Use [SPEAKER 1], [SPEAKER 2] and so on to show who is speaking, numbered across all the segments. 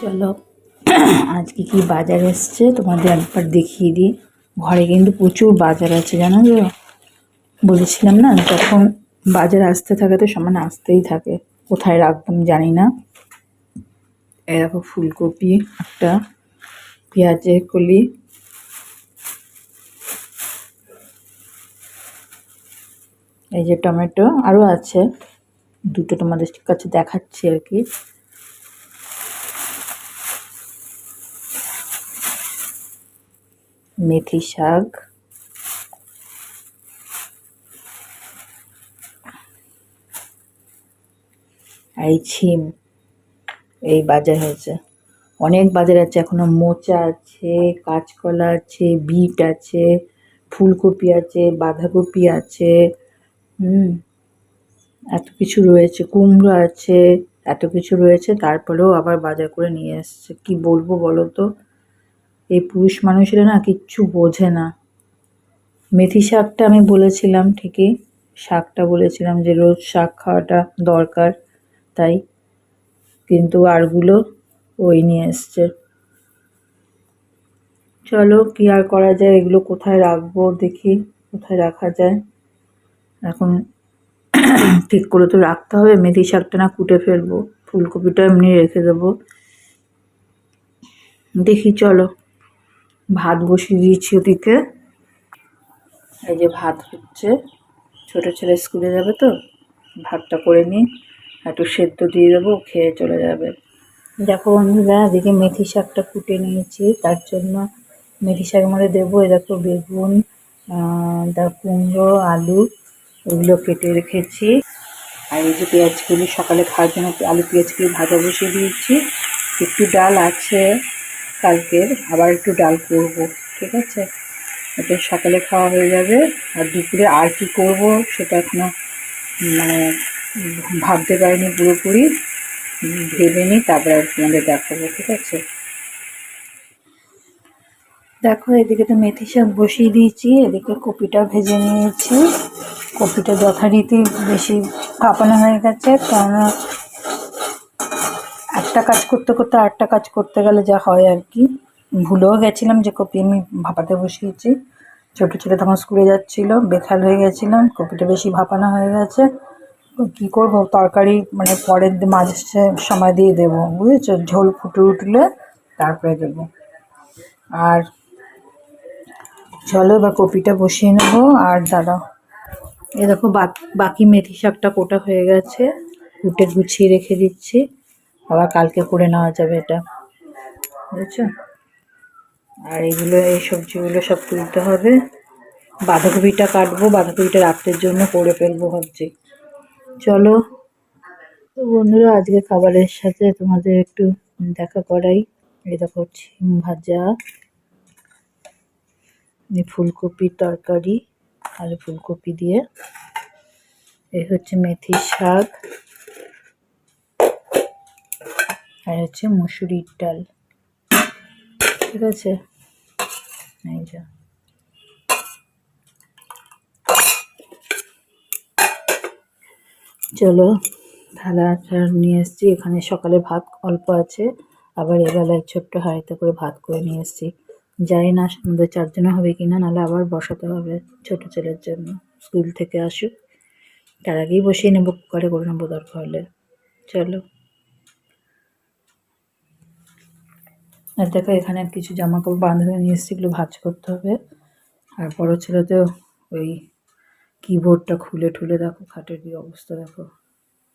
[SPEAKER 1] চলো আজকে কি বাজার এসছে তোমাদের একবার দেখিয়ে দিই। ঘরে কিন্তু প্রচুর বাজার আছে জানো তো, বলেছিলাম না, যখন বাজার আসতে থাকে তো সমান আসতেই থাকে, কোথায় রাখবো আমি জানি না। এই দেখো ফুলকপি একটা, পেঁয়াজের কলি, এই যে টমেটো, আরও আছে দুটো তোমাদের কাছে দেখাচ্ছি আর কি। মেথি শাক, এই ছিম, এই বাজার হয়েছে। অনেক বাজার আছে এখনো, মোচা আছে, কাঁচকলা আছে, বিট আছে, ফুলকপি আছে, বাঁধাকপি আছে, এত কিছু রয়েছে, কুমড়ো আছে, এত কিছু রয়েছে। তারপরেও আবার বাজার করে নিয়ে এসছে। কি বলবো বলো তো, এই পুরুষ মানুষেরা না কিচ্ছু বোঝে না। মেথি শাকটা আমি বলেছিলাম ঠিকই, শাকটা বলেছিলাম যে রোজ শাক খাওয়াটা দরকার, তাই, কিন্তু আরগুলো ওই নিয়ে এসছে। চলো কি আর করা যায়, এগুলো কোথায় রাখবো দেখি, কোথায় রাখা যায় এখন। ঠিক করে তো রাখতে হবে। মেথি শাকটা না কুটে ফেলবো, ফুলকপিটা এমনি রেখে দেবো। দেখি চলো, ভাত বসিয়ে দিয়েছি ওদিকে। এই যে ভাত হচ্ছে, ছোটো ছেলে স্কুলে যাবে তো, ভাতটা করে নিই, একটু সেদ্ধ দিয়ে দেবো, খেয়ে চলে যাবে। দেখো বন্ধুরা, এদিকে মেথি শাকটা কুটে নিয়েছি, তার জন্য মেথি শাকের মধ্যে দেবো এই দেখো বেগুন, কুমড়ো, আলু, এগুলো কেটে রেখেছি। আর এই যে পেঁয়াজগুলি সকালে খাওয়ার জন্য আলু পেঁয়াজগুলি ভাজা বসিয়ে দিয়েছি। একটু ডাল আছে কালকের, আবার একটু ডাল করবো, ঠিক আছে, এটা সকালে খাওয়া হয়ে যাবে। আর দুপুরে আর কি করব সেটা এখনো মানে ভাবতে পারিনি পুরোপুরি, ভেবে নিই তারপরে তোমাদের দেখাবো, ঠিক আছে। দেখো এদিকে তো মেথি শাক বসিয়ে দিয়েছি, এদিকে কপিটা ভেজে নিয়েছি। কপিটা যথারীতি বেশি ভাপানো হয়ে গেছে, কারণ একটা কাজ করতে করতে আরেকটা কাজ করতে গেলে যা হয় আর কি। ভুলেও গেছিলাম যে কপি আমি ভাপাতে বসিয়েছি, ছোটো ছেলে তখন স্কুলে যাচ্ছিল, বেখাল হয়ে গেছিলাম, কপিটা বেশি ভাপানো হয়ে গেছে। কী করবো, তরকারি মানে পরের মাঝে সময় দিয়ে দেবো, বুঝেছো, ঝোল ফুটে উঠলে তারপরে দেবো। আর চলো এবার কপিটা বসিয়ে নেবো। আর দাঁড়াও, এ দেখো বাকি মেথি শাকটা কোটা হয়ে গেছে, কুটে গুছিয়ে রেখে দিচ্ছি, আবার কালকে করে নেওয়া যাবে এটা, বুঝেছো। আর এইগুলো, এই সবজিগুলো সব তুলতে হবে। বাঁধাকপিটা কাটবো, বাঁধাকপিটা রাত্রের জন্য করে ফেলবো ভাবছি। চলো তো বন্ধুরা, আজকে খাবারের সাথে তোমাদের একটু দেখা করাই। এই দেখো ছিম ভাজা, ফুলকপির তরকারি, আলু ফুলকপি দিয়ে, এই হচ্ছে মেথি শাক, আর হচ্ছে মুসুরির ডাল, ঠিক আছে। এই যা, চলো থালাটা নিয়ে এসছি, এখানে সকালে ভাত অল্প আছে, আবার এবেলায় ছোট্ট হাঁড়িতে করে ভাত করে নিয়ে এসছি। জানি না আমাদের 4 জনে হবে কিনা, নাহলে আবার বসাতে হবে ছোটো ছেলের জন্য, স্কুল থেকে আসুক তার আগেই বসিয়ে নেবো, কুকারে করে নেবো দরকার হলে। চলো, আর দেখো এখানে কিছু জামা কাপড় বাঁধা নিয়ে এসছি, এগুলো ভাঁজ করতে হবে। আর বড় ছেলে তো ওই কিবোর্ডটা খুলে ঠুলে দেখো, খাটের কি অবস্থা দেখো,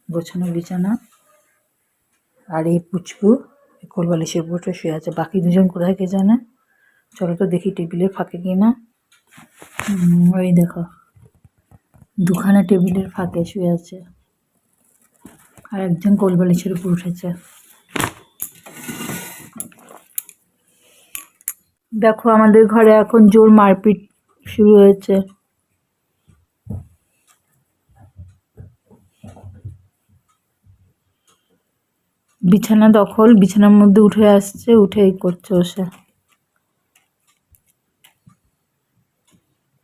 [SPEAKER 1] গোছানো বিছানা। আর এই পুচকু কোলবালিশের উপরে শুয়ে আছে, বাকি দুজন কোথায় কে জানে। চলো তো দেখি টেবিলের ফাঁকে কিনা। ওই দেখো দুখানা টেবিলের ফাঁকে শুয়ে আছে, আর একজন কোলবালিশের উপর উঠেছে। দেখো আমাদের ঘরে এখন জোর মারপিট শুরু হয়েছে। বিছানা দখল, বিছানার মধ্যে উঠে আসছে, উঠে এই করছে বসে,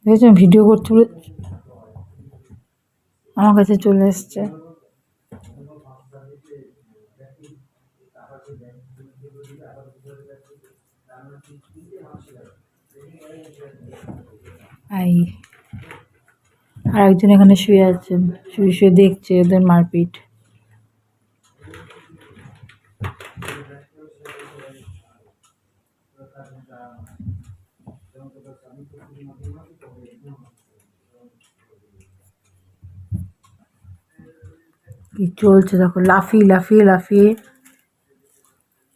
[SPEAKER 1] দেখেছো, ভিডিও করতে আমার কাছে চলে এসছে। এই আর একজন এখানে শুয়ে আছেন, শুয়ে শুয়ে দেখছে ওদের মারপিট। কি চলছে দেখো, লাফিয়ে লাফিয়ে লাফিয়ে,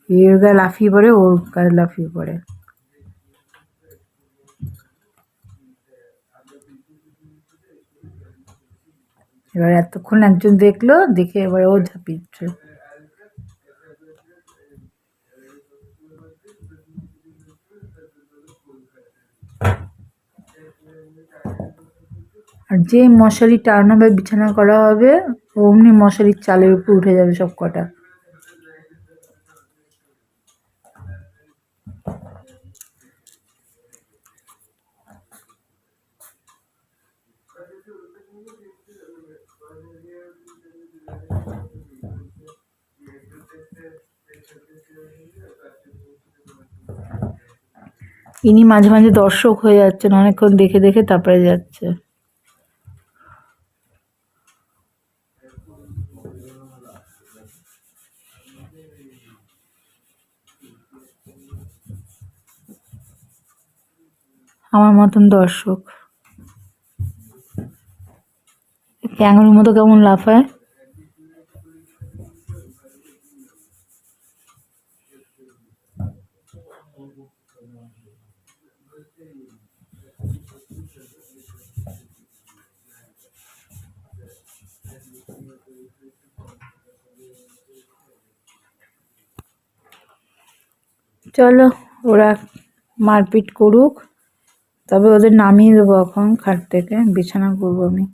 [SPEAKER 1] এর গায়ে লাফিয়ে পড়ে, ওর গায়ে লাফিয়ে পড়ে। এবার এতক্ষণ একজন দেখলো, দেখে এবার ও ঝাঁপিয়েছে। আর যে মশারি টানানো বা বিছানা করা হবে, অমনি মশারির চালের উপর উঠে যাবে সব কটা। ইনি মাঝে মাঝে দর্শক হয়ে যাচ্ছেন, অনেকক্ষণ দেখে দেখে তারপরে যাচ্ছে। আমার মতন দর্শক, ক্যাঙ্গারুর মতো কেমন লাফায়। চলো ওরা মারপিট করুক, তবে ওদের নামিয়ে দেবো এখন খাট থেকে, বিছানা করবো আমি।